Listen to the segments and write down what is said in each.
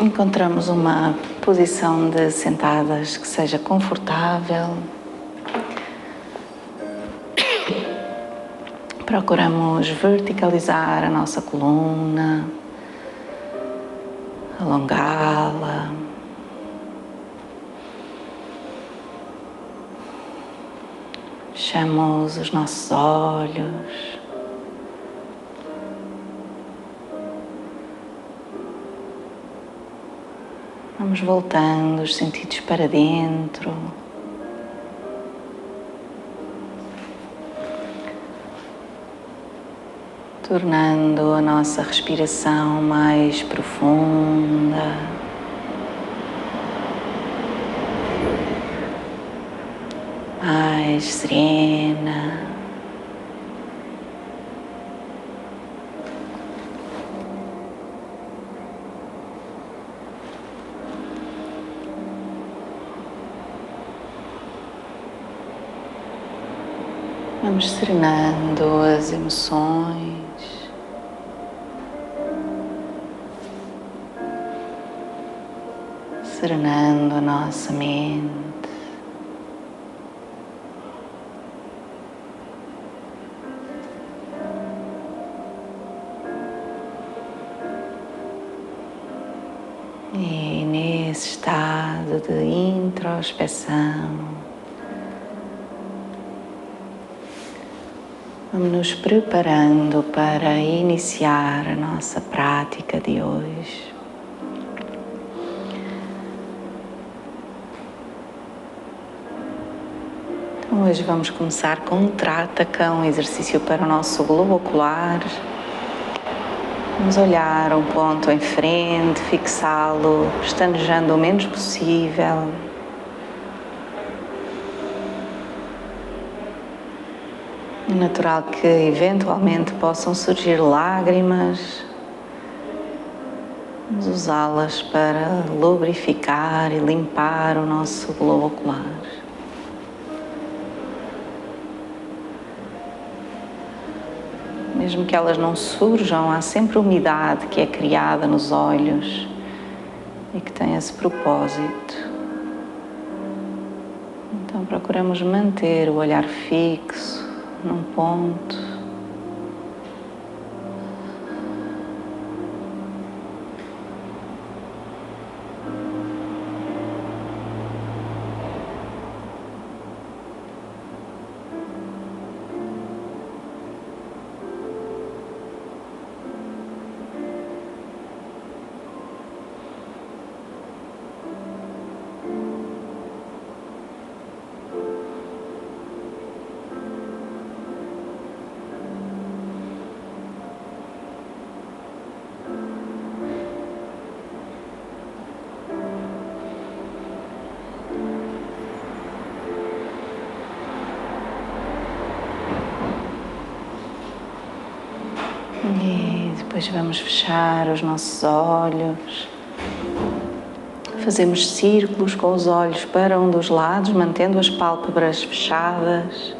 Encontramos uma posição de sentadas que seja confortável. Procuramos verticalizar a nossa coluna, alongá-la. Fechamos os nossos olhos. Vamos voltando os sentidos para dentro. Tornando a nossa respiração mais profunda. Mais serena. Vamos serenando as emoções. Serenando a nossa mente. E nesse estado de introspeção, vamos nos preparando para iniciar a nossa prática de hoje. Então hoje vamos começar com um Trataka, um exercício para o nosso globo ocular. Vamos olhar um ponto em frente, fixá-lo, pestanejando o menos possível. É natural que eventualmente possam surgir lágrimas. Vamos usá-las para lubrificar e limpar o nosso globo ocular. Mesmo que elas não surjam, há sempre umidade que é criada nos olhos e que tem esse propósito. Então procuramos manter o olhar fixo num ponto. E depois vamos fechar os nossos olhos. Fazemos círculos com os olhos para um dos lados, mantendo as pálpebras fechadas.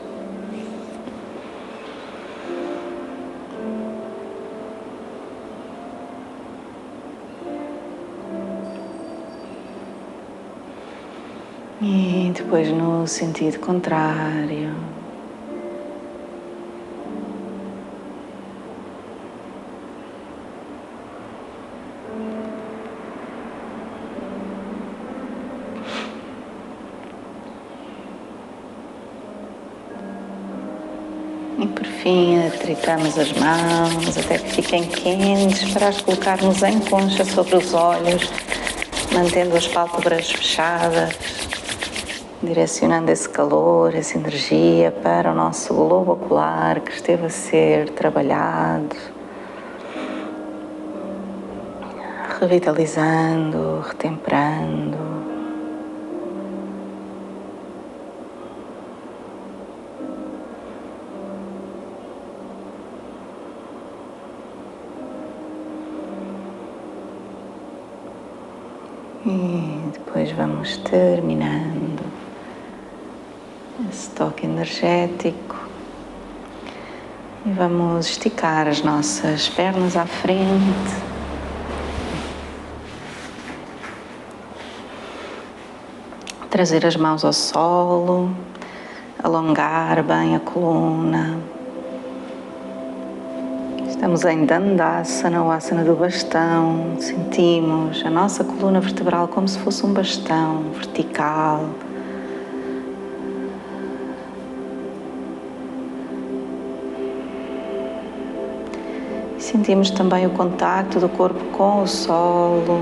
E depois no sentido contrário. E por fim, atritamos as mãos até que fiquem quentes para as colocarmos em concha sobre os olhos, mantendo as pálpebras fechadas, direcionando esse calor, essa energia para o nosso globo ocular que esteve a ser trabalhado, revitalizando, retemperando. E depois vamos terminando esse toque energético e vamos esticar as nossas pernas à frente, Trazer as mãos ao solo, alongar bem a coluna. Estamos em Dandasana, o asana do bastão. Sentimos a nossa coluna vertebral como se fosse um bastão vertical. E sentimos também o contacto do corpo com o solo.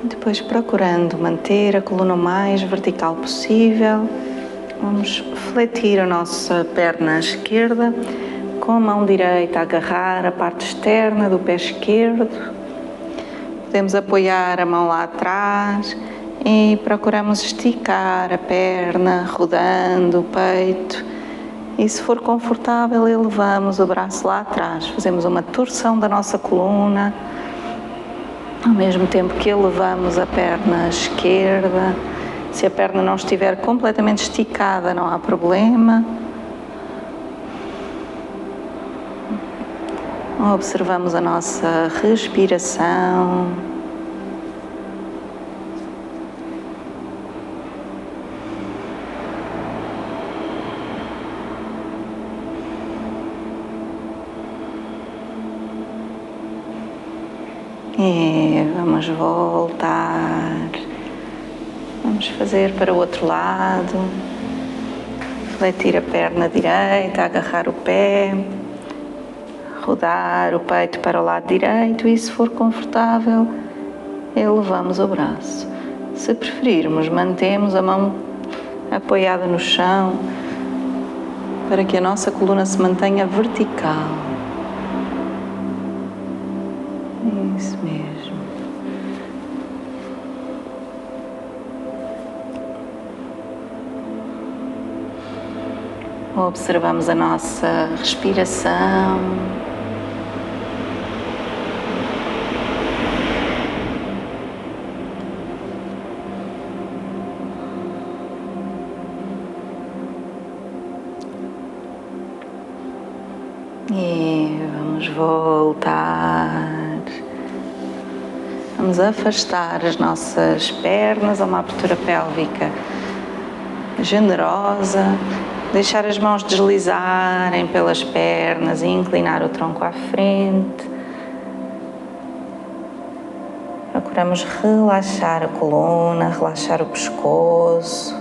Depois, procurando manter a coluna o mais vertical possível, vamos fletir a nossa perna esquerda com a mão direita a agarrar a parte externa do pé esquerdo. Podemos apoiar a mão lá atrás e procuramos esticar a perna, rodando o peito. E se for confortável, elevamos o braço lá atrás. Fazemos uma torção da nossa coluna, ao mesmo tempo que elevamos a perna esquerda. Se a perna não estiver completamente esticada, não há problema. Observamos a nossa respiração. E vamos voltar. Vamos fazer para o outro lado. Fletir a perna direita, agarrar o pé, rodar o peito para o lado direito e, se for confortável, elevamos o braço. Se preferirmos, mantemos a mão apoiada no chão para que a nossa coluna se mantenha vertical. Isso mesmo. Observamos a nossa respiração. E vamos voltar. Vamos afastar as nossas pernas a uma abertura pélvica generosa. Deixar as mãos deslizarem pelas pernas e inclinar o tronco à frente. Procuramos relaxar a coluna, relaxar o pescoço.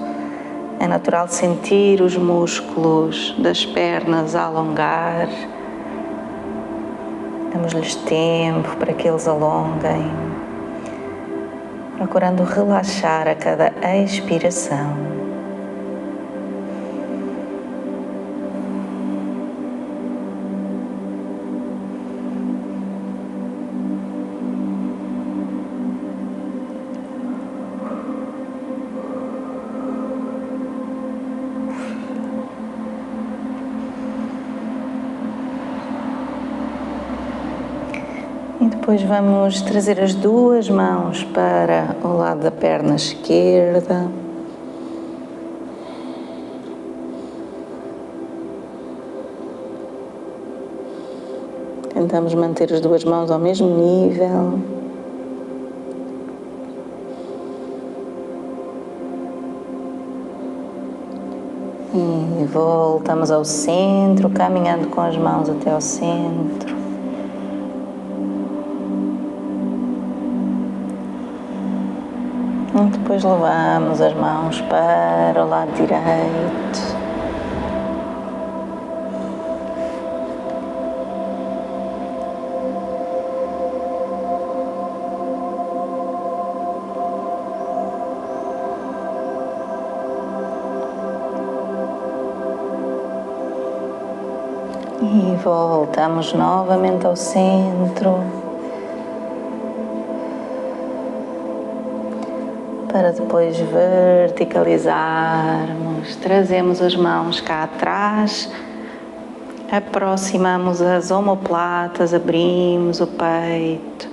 É natural sentir os músculos das pernas a alongar. Damos-lhes tempo para que eles alonguem, procurando relaxar a cada expiração. E depois vamos trazer as duas mãos para o lado da perna esquerda. Tentamos manter as duas mãos ao mesmo nível. E voltamos ao centro, caminhando com as mãos até ao centro. E depois levamos as mãos para o lado direito. E voltamos novamente ao centro. Para depois verticalizarmos, trazemos as mãos cá atrás, aproximamos as omoplatas, abrimos o peito.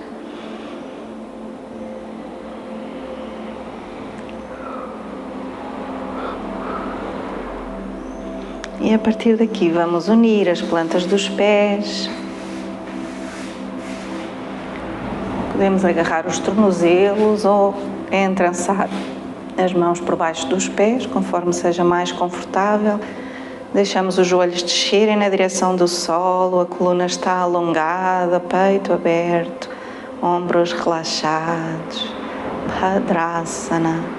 E a partir daqui vamos unir as plantas dos pés, Podemos agarrar os tornozelos ou entrançar as mãos por baixo dos pés, conforme seja mais confortável. Deixamos os joelhos descerem na direção do solo, a coluna está alongada, peito aberto, ombros relaxados. Bhadrasana.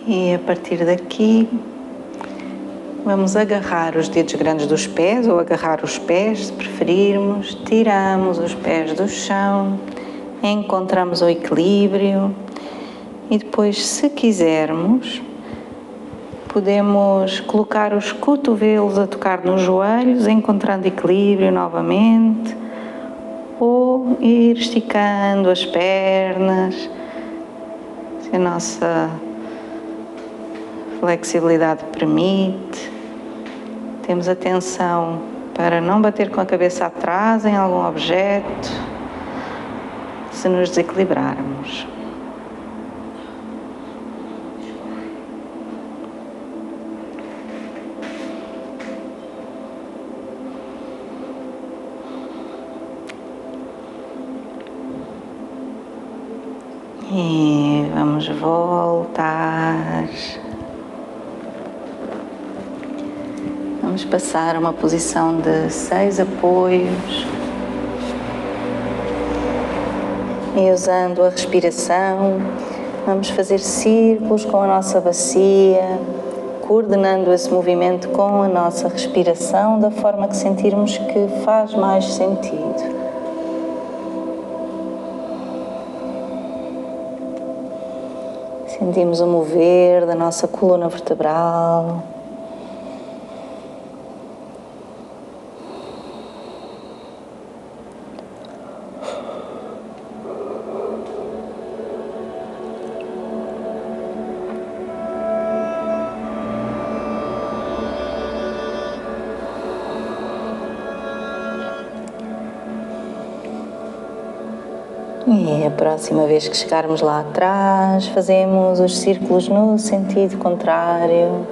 E a partir daqui, vamos agarrar os dedos grandes dos pés ou agarrar os pés, se preferirmos. Tiramos os pés do chão, encontramos o equilíbrio e depois, se quisermos, podemos colocar os cotovelos a tocar nos joelhos, encontrando equilíbrio novamente, ou ir esticando as pernas, se a nossa flexibilidade permite. Temos atenção para não bater com a cabeça atrás em algum objeto, se nos desequilibrarmos. E vamos voltar. Vamos passar a uma posição de 6 apoios e, usando a respiração, vamos fazer círculos com a nossa bacia, coordenando esse movimento com a nossa respiração da forma que sentirmos que faz mais sentido. Sentimos o mover da nossa coluna vertebral. E a próxima vez que chegarmos lá atrás, fazemos os círculos no sentido contrário.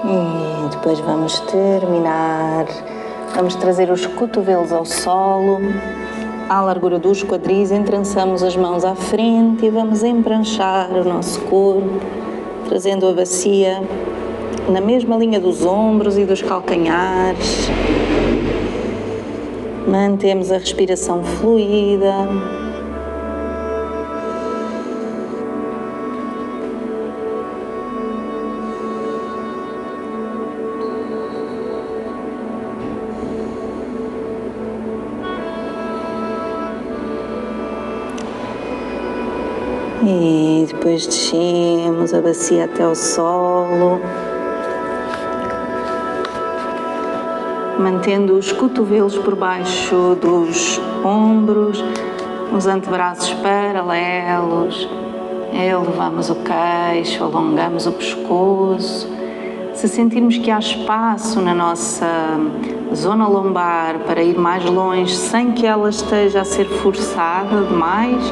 E depois vamos terminar, vamos trazer os cotovelos ao solo, à largura dos quadris, entrançamos as mãos à frente e vamos empranchar o nosso corpo, trazendo a bacia na mesma linha dos ombros e dos calcanhares. Mantemos a respiração fluida. E depois descemos a bacia até o solo, mantendo os cotovelos por baixo dos ombros, os antebraços paralelos, elevamos o queixo, alongamos o pescoço. Se sentirmos que há espaço na nossa zona lombar para ir mais longe, sem que ela esteja a ser forçada demais,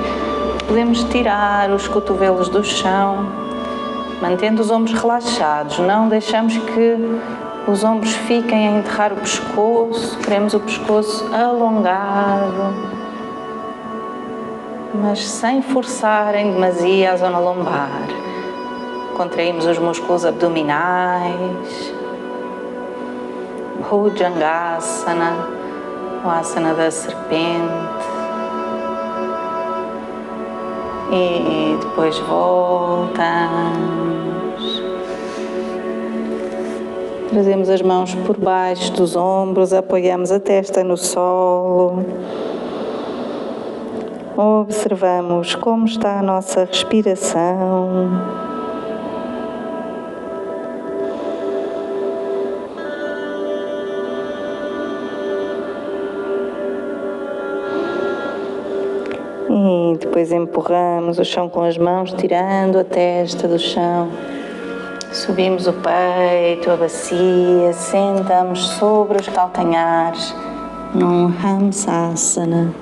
podemos tirar os cotovelos do chão, mantendo os ombros relaxados. Não deixamos que os ombros fiquem a enterrar o pescoço, queremos o pescoço alongado, mas sem forçar em demasia a zona lombar. Contraímos os músculos abdominais, Bhujangasana, o asana da serpente. E depois voltamos. Trazemos as mãos por baixo dos ombros, apoiamos a testa no solo. Observamos como está a nossa respiração. E depois empurramos o chão com as mãos, tirando a testa do chão. Subimos o peito, a bacia, sentamos sobre os calcanhares num Hamsasana.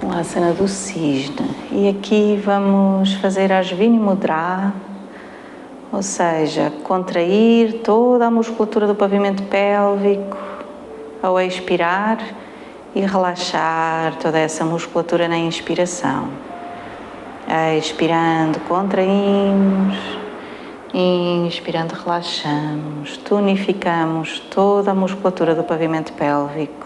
O asana do cisne. E aqui vamos fazer Ashwini Mudra, ou seja, contrair toda a musculatura do pavimento pélvico ao expirar e relaxar toda essa musculatura na inspiração. Expirando, contraímos. Inspirando, relaxamos. Tonificamos toda a musculatura do pavimento pélvico.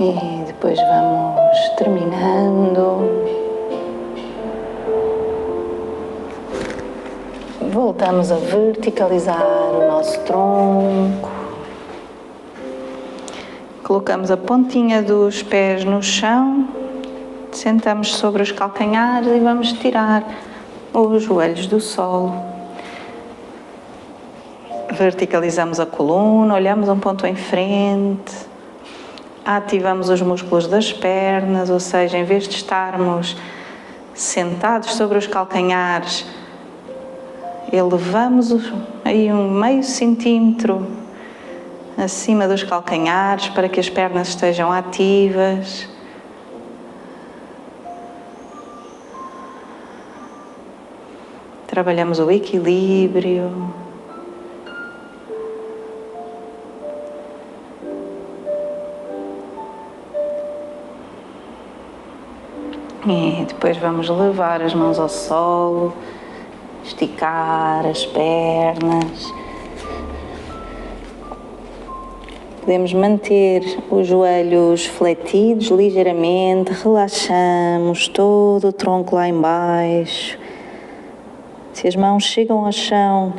E depois vamos terminando. Voltamos a verticalizar o nosso tronco. Colocamos a pontinha dos pés no chão. Sentamos sobre os calcanhares e vamos tirar os joelhos do solo. Verticalizamos a coluna, olhamos um ponto em frente. Ativamos os músculos das pernas, ou seja, em vez de estarmos sentados sobre os calcanhares, elevamos aí um meio centímetro acima dos calcanhares para que as pernas estejam ativas. Trabalhamos o equilíbrio. E depois vamos levar as mãos ao solo, esticar as pernas. Podemos manter os joelhos fletidos ligeiramente, relaxamos todo o tronco lá embaixo. Se as mãos chegam ao chão,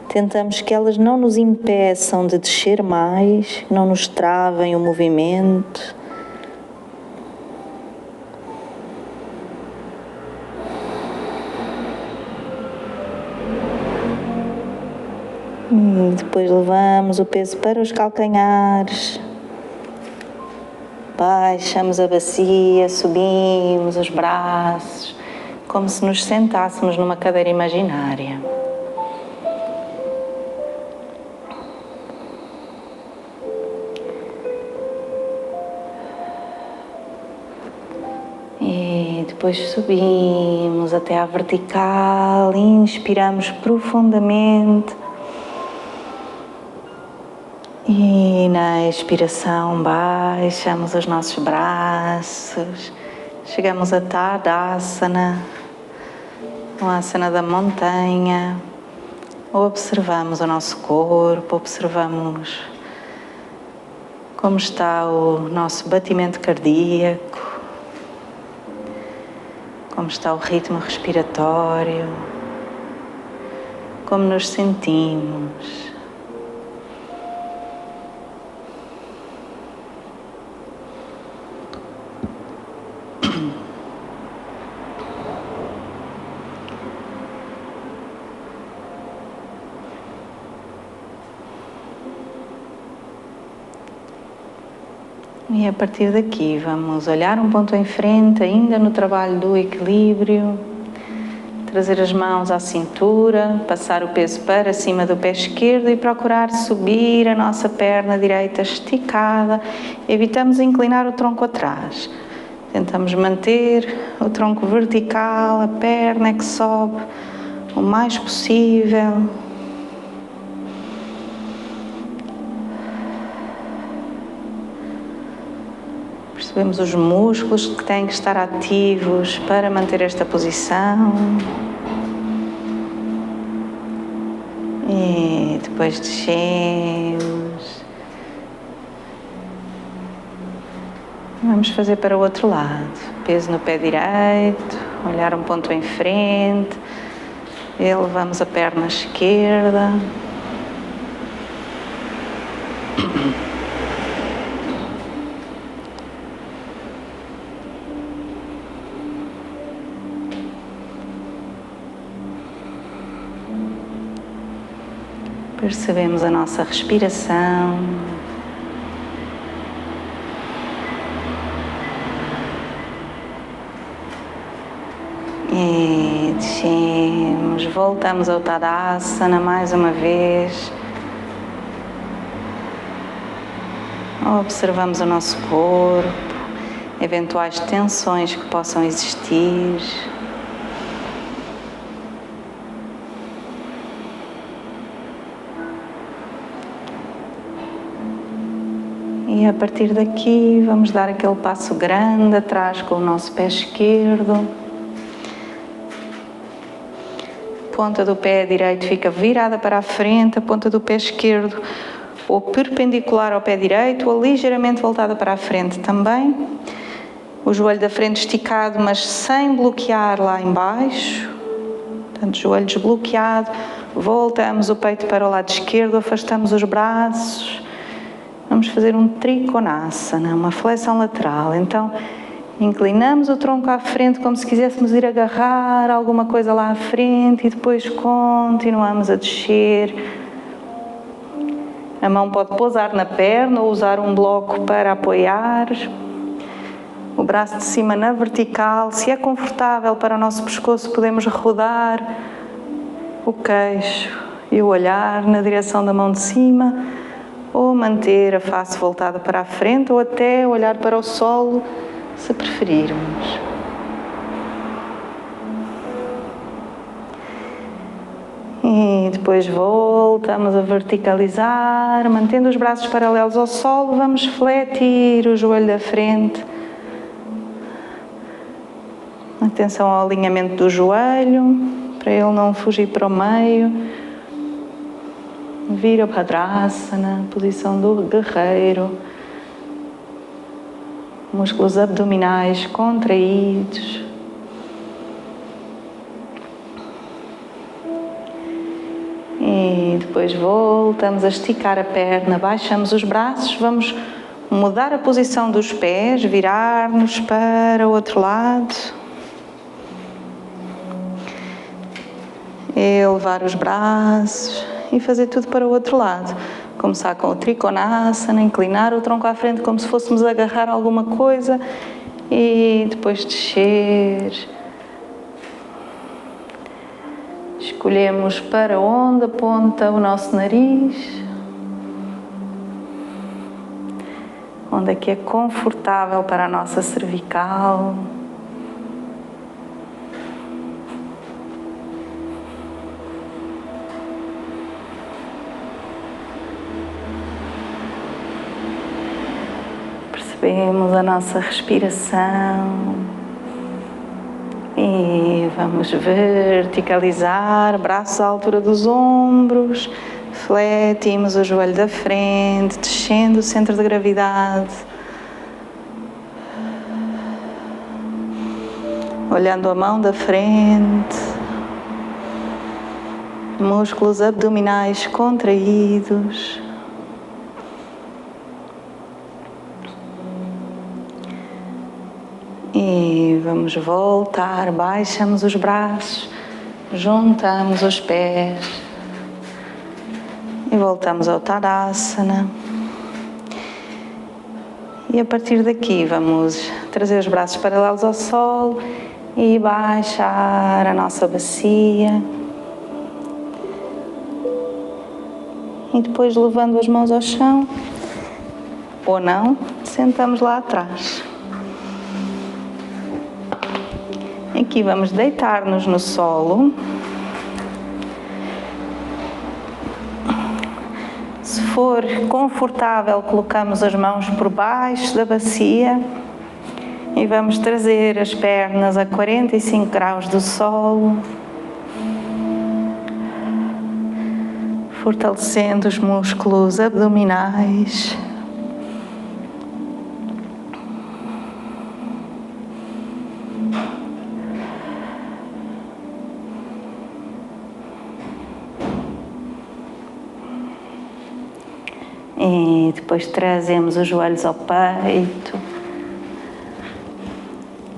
tentamos que elas não nos impeçam de descer mais, não nos travem o movimento. Depois levamos o peso para os calcanhares, baixamos a bacia, subimos os braços, como se nos sentássemos numa cadeira imaginária. E depois subimos até à vertical, inspiramos profundamente. E na expiração baixamos os nossos braços, chegamos a Tadasana, o asana da montanha. Observamos o nosso corpo, observamos como está o nosso batimento cardíaco, como está o ritmo respiratório, como nos sentimos. E a partir daqui vamos olhar um ponto em frente, ainda no trabalho do equilíbrio. Trazer as mãos à cintura, passar o peso para cima do pé esquerdo e procurar subir a nossa perna direita esticada. Evitamos inclinar o tronco atrás. Tentamos manter o tronco vertical, a perna é que sobe o mais possível. Percebemos os músculos que têm que estar ativos para manter esta posição. E depois descemos. Vamos fazer para o outro lado. Peso no pé direito, olhar um ponto em frente. Elevamos a perna esquerda. Percebemos a nossa respiração. E descemos, voltamos ao Tadasana mais uma vez. Observamos o nosso corpo, eventuais tensões que possam existir. E a partir daqui vamos dar aquele passo grande atrás com o nosso pé esquerdo. A ponta do pé direito fica virada para a frente, a ponta do pé esquerdo ou perpendicular ao pé direito ou ligeiramente voltada para a frente também. O joelho da frente esticado, mas sem bloquear lá embaixo. Portanto, joelho desbloqueado. Voltamos o peito para o lado esquerdo, afastamos os braços. Vamos fazer um Trikonasana, uma flexão lateral. Então, inclinamos o tronco à frente como se quiséssemos ir agarrar alguma coisa lá à frente e depois continuamos a descer. A mão pode pousar na perna ou usar um bloco para apoiar. O braço de cima na vertical. Se é confortável para o nosso pescoço, podemos rodar o queixo e o olhar na direção da mão de cima. Ou manter a face voltada para a frente, ou até olhar para o solo, se preferirmos. E depois voltamos a verticalizar, mantendo os braços paralelos ao solo, vamos fletir o joelho da frente. Atenção ao alinhamento do joelho, para ele não fugir para o meio. Virabhadrasana, posição do guerreiro. Músculos abdominais contraídos. E depois voltamos a esticar a perna, baixamos os braços, vamos mudar a posição dos pés, virar-nos para o outro lado. Elevar os braços. E fazer tudo para o outro lado. Começar com o Trikonasana, inclinar o tronco à frente como se fôssemos agarrar alguma coisa e depois descer. Escolhemos para onde aponta o nosso nariz. Onde é que é confortável para a nossa cervical. Percebemos a nossa respiração e vamos verticalizar, braços à altura dos ombros, fletimos o joelho da frente, descendo o centro de gravidade, olhando a mão da frente, músculos abdominais contraídos. E vamos voltar, baixamos os braços, juntamos os pés e voltamos ao Tadasana. E a partir daqui vamos trazer os braços paralelos ao solo e baixar a nossa bacia. E depois, levando as mãos ao chão, ou não, sentamos lá atrás. Aqui vamos deitar-nos no solo. Se for confortável, colocamos as mãos por baixo da bacia e vamos trazer as pernas a 45 graus do solo, fortalecendo os músculos abdominais. E depois trazemos os joelhos ao peito,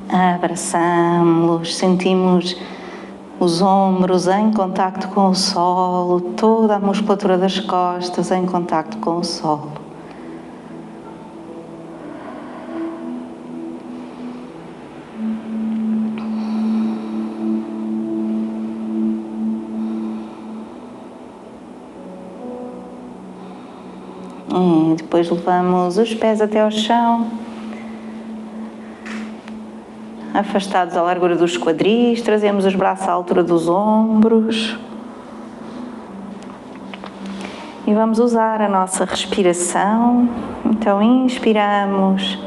abraçamos-los, sentimos os ombros em contacto com o solo, toda a musculatura das costas em contacto com o solo. E depois levamos os pés até ao chão, afastados à largura dos quadris, trazemos os braços à altura dos ombros e vamos usar a nossa respiração. Então inspiramos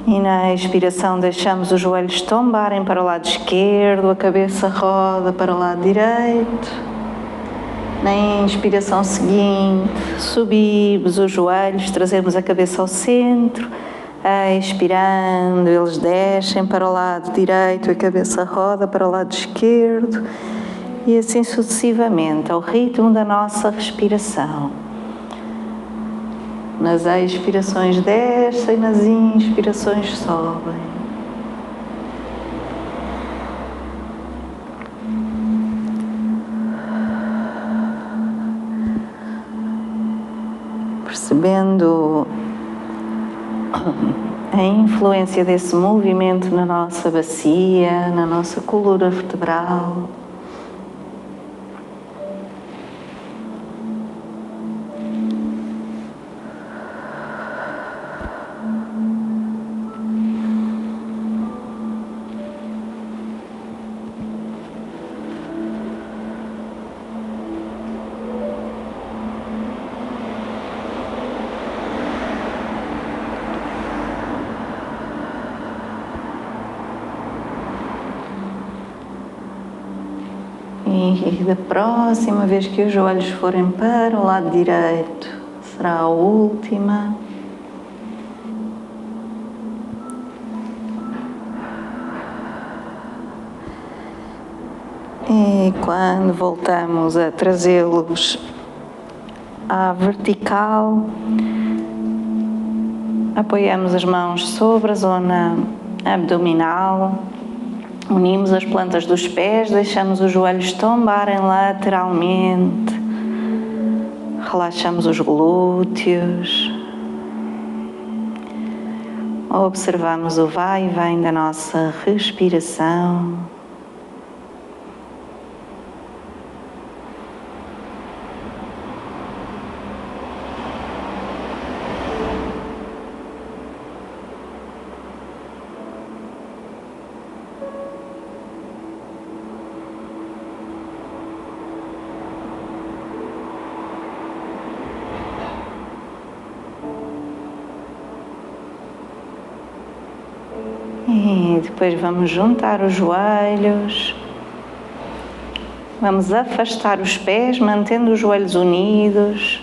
e na expiração deixamos os joelhos tombarem para o lado esquerdo, a cabeça roda para o lado direito. Na inspiração seguinte, subimos os joelhos, trazemos a cabeça ao centro. Expirando, eles descem para o lado direito, a cabeça roda para o lado esquerdo. E assim sucessivamente, ao ritmo da nossa respiração. Nas expirações descem, nas inspirações sobem. Percebendo a influência desse movimento na nossa bacia, na nossa coluna vertebral. E da próxima vez que os joelhos forem para o lado direito, será a última. E quando voltamos a trazê-los à vertical, apoiamos as mãos sobre a zona abdominal. Unimos as plantas dos pés, deixamos os joelhos tombarem lateralmente, relaxamos os glúteos, observamos o vai e vem da nossa respiração. E depois vamos juntar os joelhos, vamos afastar os pés, mantendo os joelhos unidos.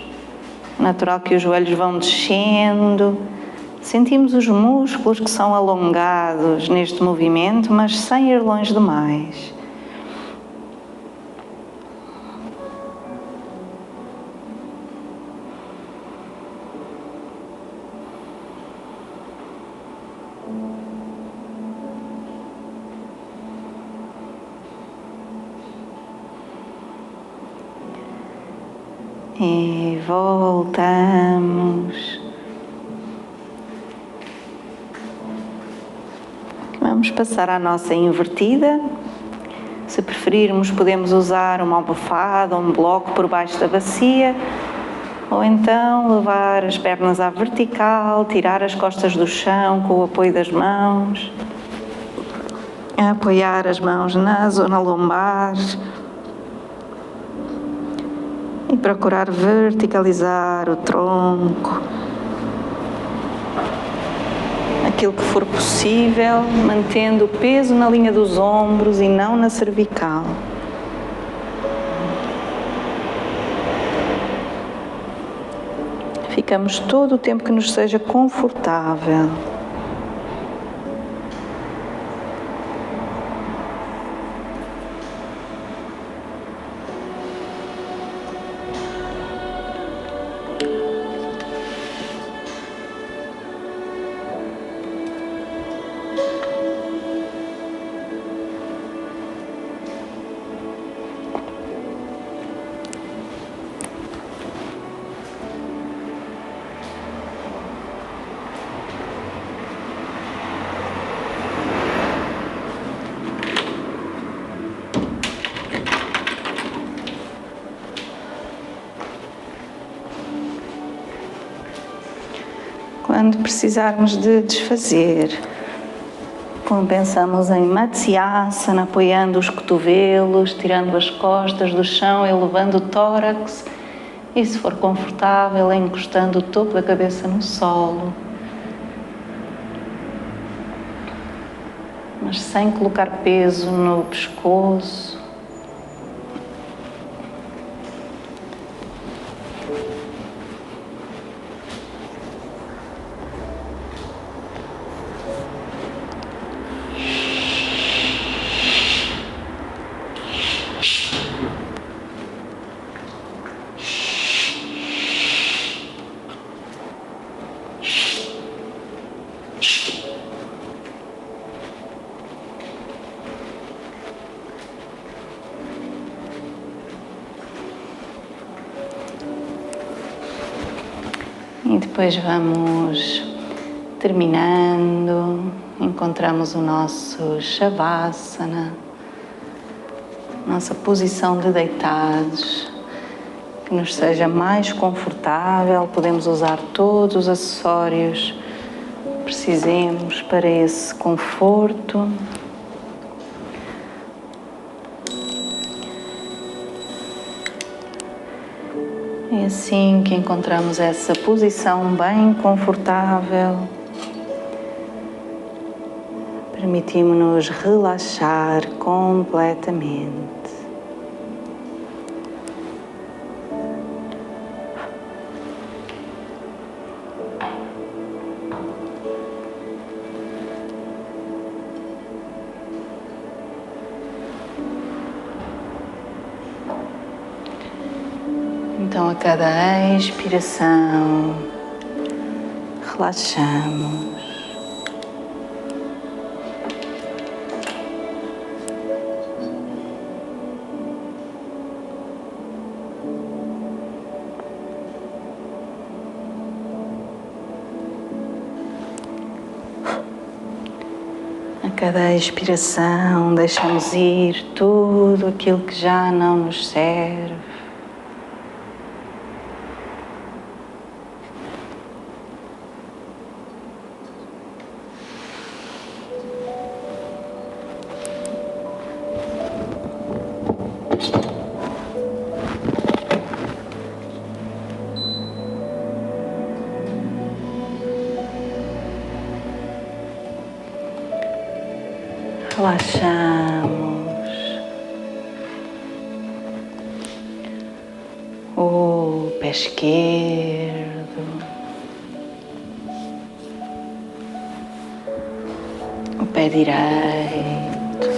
É natural que os joelhos vão descendo. Sentimos os músculos que são alongados neste movimento, mas sem ir longe demais. E voltamos. Vamos passar à nossa invertida. Se preferirmos, podemos usar uma almofada ou um bloco por baixo da bacia, ou então levar as pernas à vertical, tirar as costas do chão com o apoio das mãos, apoiar as mãos na zona lombar e procurar verticalizar o tronco. Aquilo que for possível, mantendo o peso na linha dos ombros e não na cervical. Ficamos todo o tempo que nos seja confortável. Quando precisarmos de desfazer, pensamos em Matsyasana, apoiando os cotovelos, tirando as costas do chão, elevando o tórax e, se for confortável, encostando o topo da cabeça no solo, mas sem colocar peso no pescoço. E depois vamos terminando, encontramos o nosso Shavasana, nossa posição de deitados, que nos seja mais confortável. Podemos usar todos os acessórios que precisemos para esse conforto. E assim que encontramos essa posição bem confortável, permitimos-nos relaxar completamente. Então, a cada expiração, relaxamos. A cada expiração, deixamos ir tudo aquilo que já não nos serve. Relaxamos o pé esquerdo, o pé direito,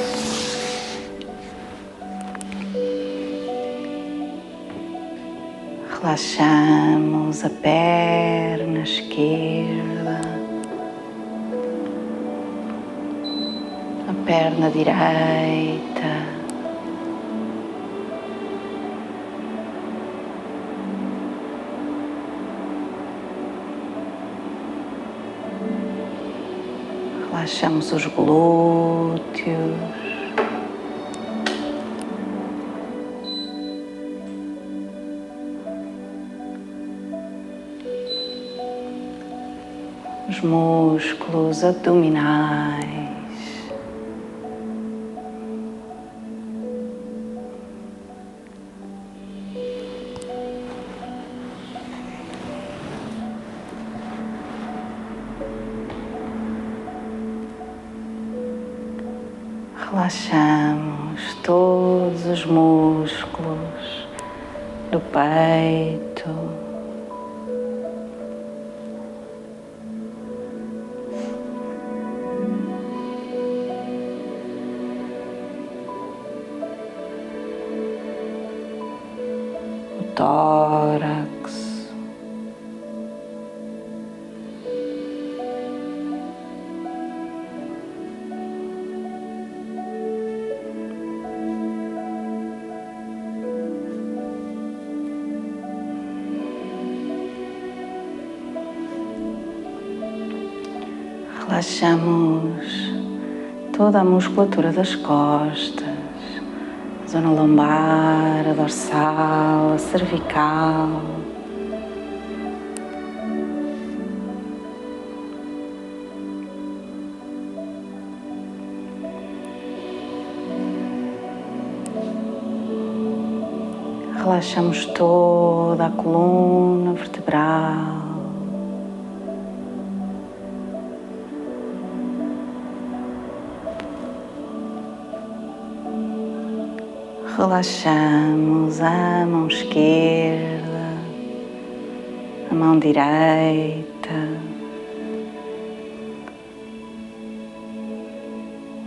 relaxamos a perna esquerda, perna direita, Relaxamos os glúteos. Os músculos abdominais. Relaxamos todos os músculos do peito, o tórax. Relaxamos toda a musculatura das costas, a zona lombar, a dorsal, a cervical. Relaxamos toda a coluna vertebral. Relaxamos a mão esquerda, a mão direita,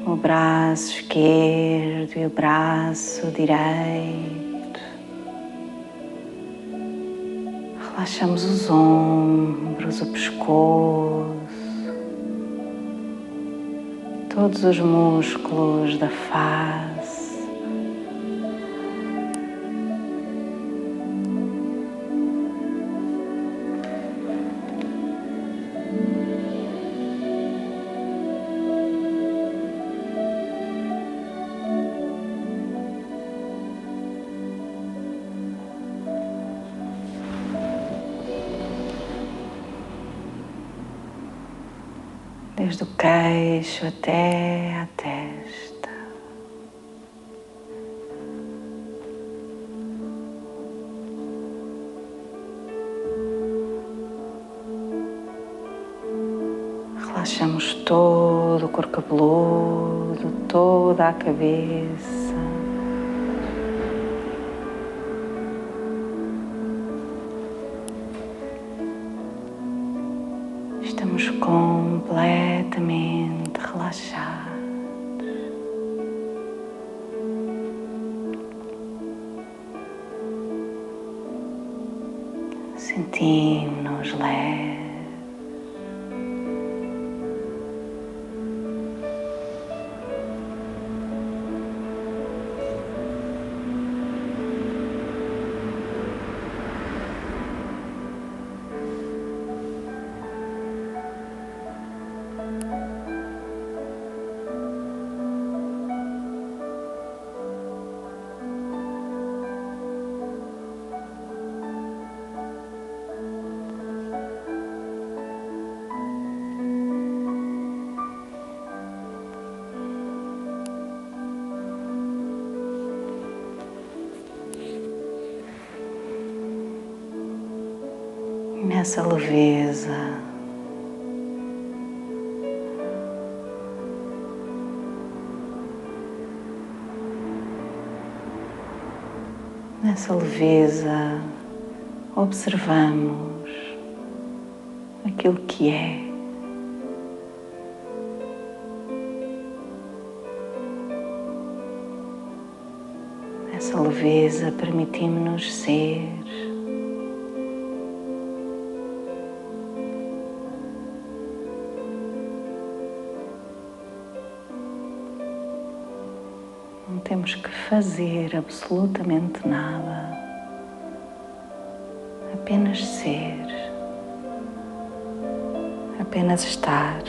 o braço esquerdo e o braço direito. Relaxamos os ombros, o pescoço, todos os músculos da face. Desde o queixo até a testa. Relaxamos todo o couro cabeludo, toda a cabeça. Estamos completamente relaxados. Sentimos-nos leves. Nessa leveza, observamos aquilo que é. Nessa leveza permitimos-nos ser. Não temos que fazer absolutamente nada, apenas ser, apenas estar.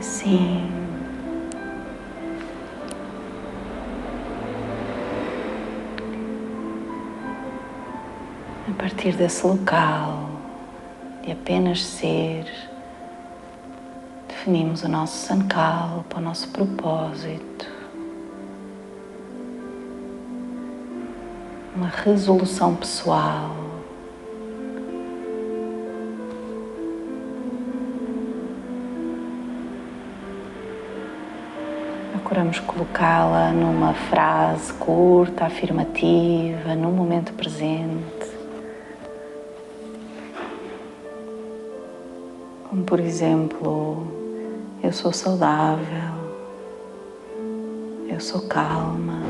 Sim. A partir desse local de apenas ser, definimos o nosso sankalpa, o nosso propósito, uma resolução pessoal. Procuramos colocá-la numa frase curta, afirmativa, no momento presente. Como, por exemplo, eu sou saudável, eu sou calma,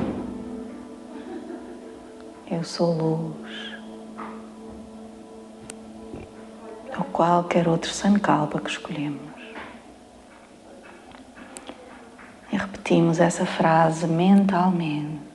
eu sou luz. Ou qualquer outro sankalpa que escolhemos. E repetimos essa frase mentalmente.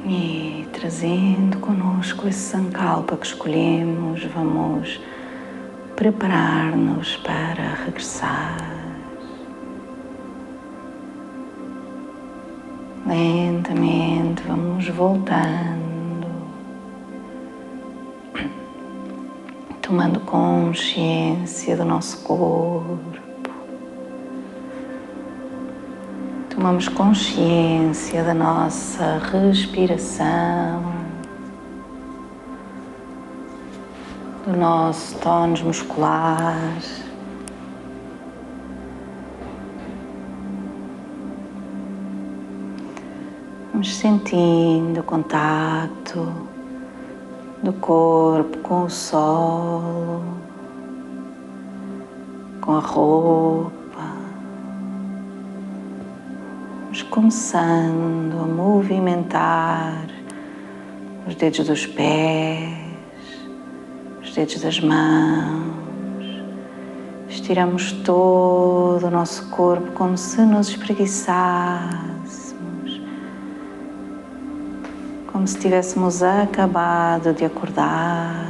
E trazendo conosco esse sankalpa que escolhemos, vamos preparar-nos para regressar. Lentamente vamos voltando, tomando consciência do nosso corpo. Tomamos consciência da nossa respiração, do nosso tônus muscular. Vamos sentindo o contacto do corpo com o solo, com a roupa. Vamos começando a movimentar os dedos dos pés, os dedos das mãos. Estiramos todo o nosso corpo como se nos espreguiçássemos, como se tivéssemos acabado de acordar.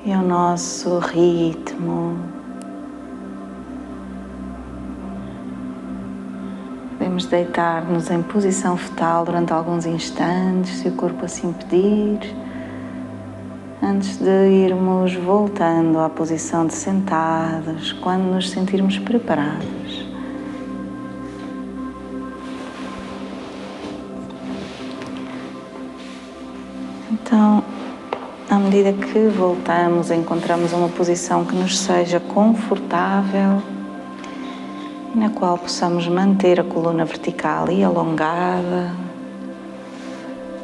E ao nosso ritmo, podemos deitar-nos em posição fetal durante alguns instantes, se o corpo assim pedir, antes de irmos voltando à posição de sentados, quando nos sentirmos preparados. Então, à medida que voltamos, encontramos uma posição que nos seja confortável, na qual possamos manter a coluna vertical e alongada.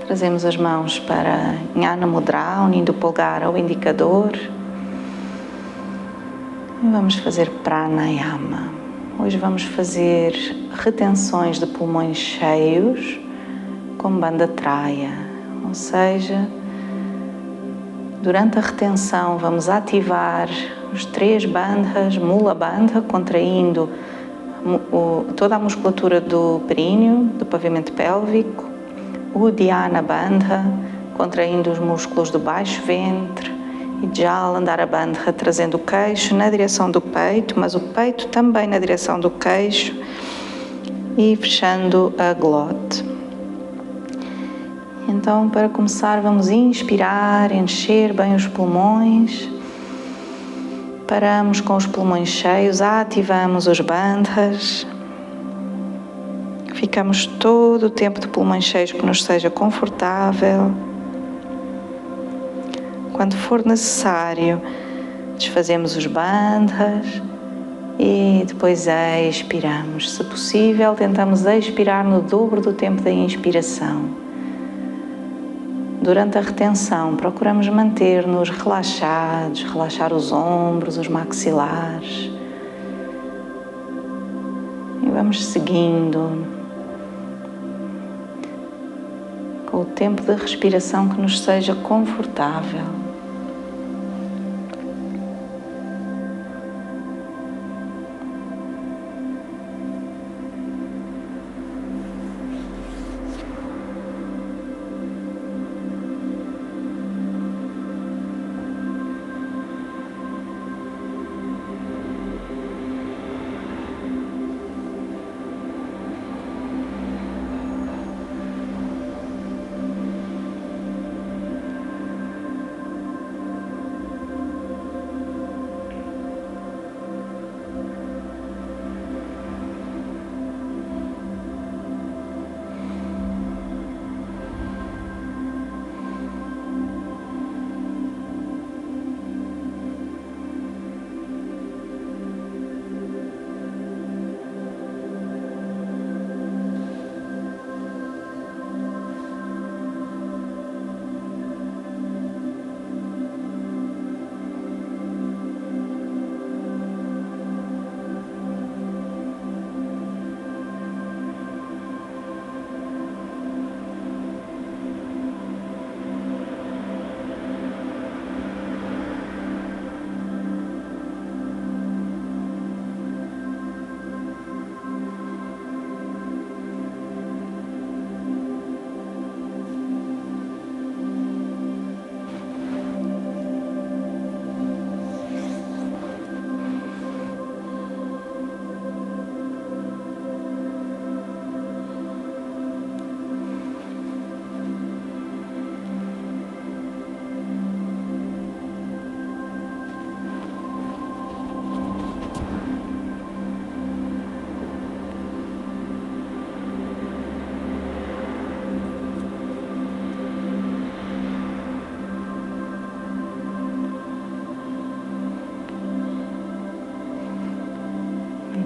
Trazemos as mãos para Jnana Mudra, unindo o polegar ao indicador. E vamos fazer Pranayama. Hoje vamos fazer retenções de pulmões cheios, com banda traia, ou seja, durante a retenção vamos ativar os 3 bandhas, Mula Bandha, contraindo toda a musculatura do períneo, do pavimento pélvico, Uddiyana Bandha, contraindo os músculos do baixo ventre, e Jalandhara Bandha, trazendo o queixo na direção do peito, mas o peito também na direção do queixo, e fechando a glote. Então, para começar, vamos inspirar, encher bem os pulmões. Paramos com os pulmões cheios, ativamos os bandhas. Ficamos todo o tempo de pulmões cheios que nos seja confortável. Quando for necessário, desfazemos os bandhas e depois expiramos. Se possível, tentamos expirar no dobro do tempo da inspiração. Durante a retenção, procuramos manter-nos relaxados, relaxar os ombros, os maxilares. E vamos seguindo com o tempo de respiração que nos seja confortável.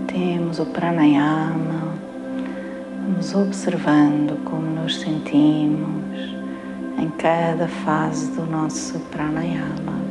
Temos o pranayama, vamos observando como nos sentimos em cada fase do nosso pranayama.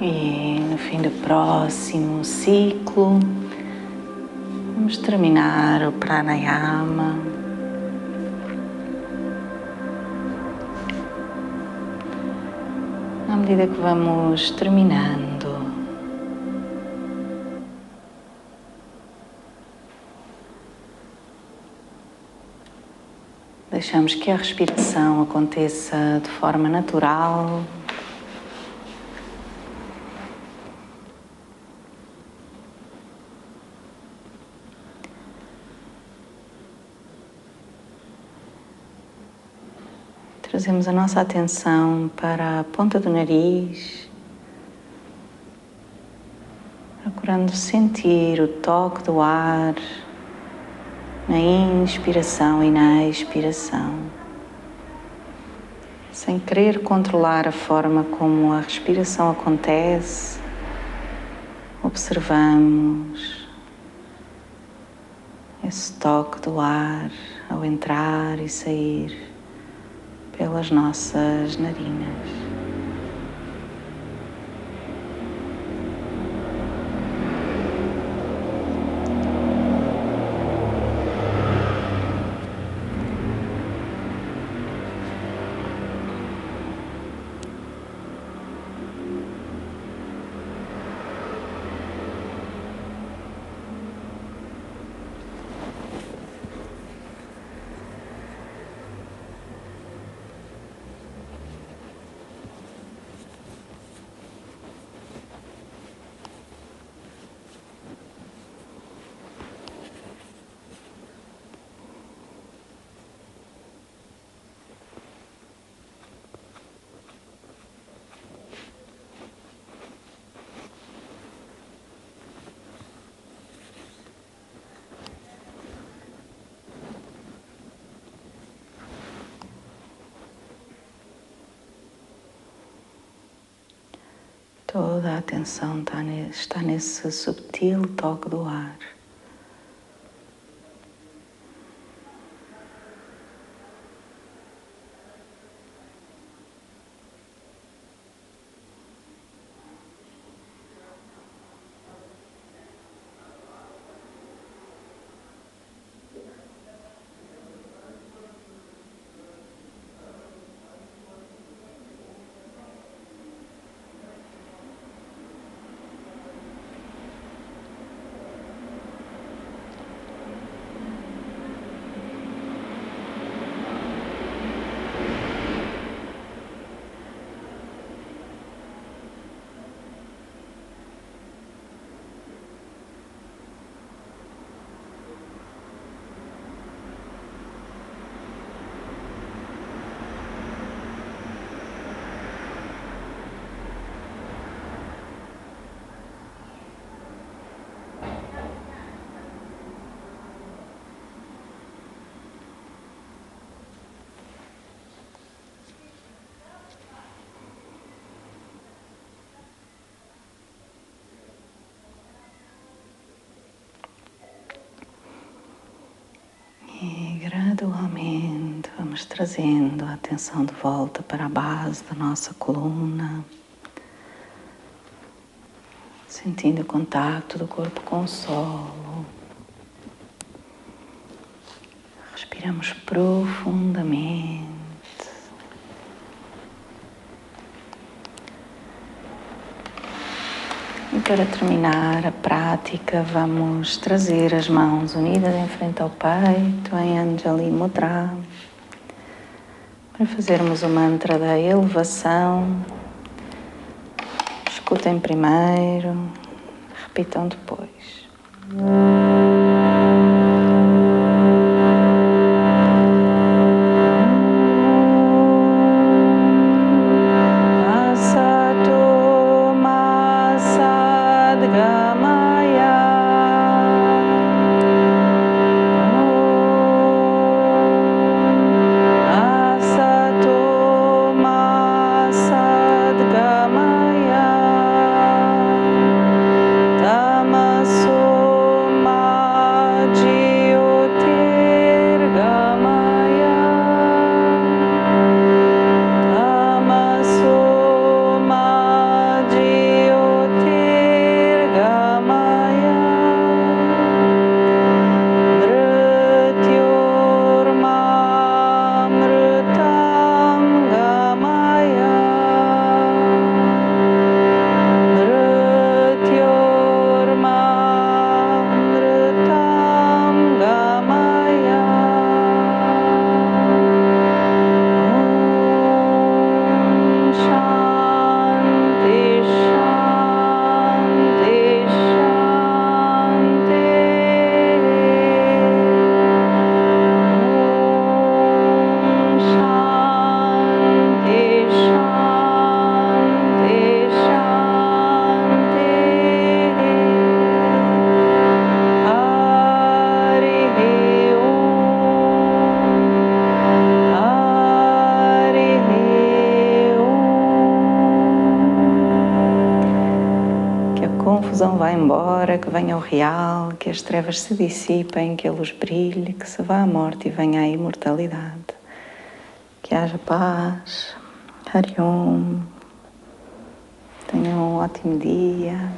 E no fim do próximo ciclo, vamos terminar o pranayama. À medida que vamos terminando, deixamos que a respiração aconteça de forma natural. Trazemos a nossa atenção para a ponta do nariz, procurando sentir o toque do ar na inspiração e na expiração, sem querer controlar a forma como a respiração acontece. Observamos esse toque do ar ao entrar e sair pelas nossas narinas. Toda a atenção está nesse subtil toque do ar. E gradualmente vamos trazendo a atenção de volta para a base da nossa coluna, sentindo o contato do corpo com o solo. Respiramos profundamente. E para terminar a prática, vamos trazer as mãos unidas em frente ao peito, em Anjali Mudra, para fazermos o mantra da elevação. Escutem primeiro, repitam depois. Tamasoma agora que venha o real, que as trevas se dissipem, que a luz brilhe, que se vá a morte e venha a imortalidade. Que haja paz. Hariom. Tenham um ótimo dia.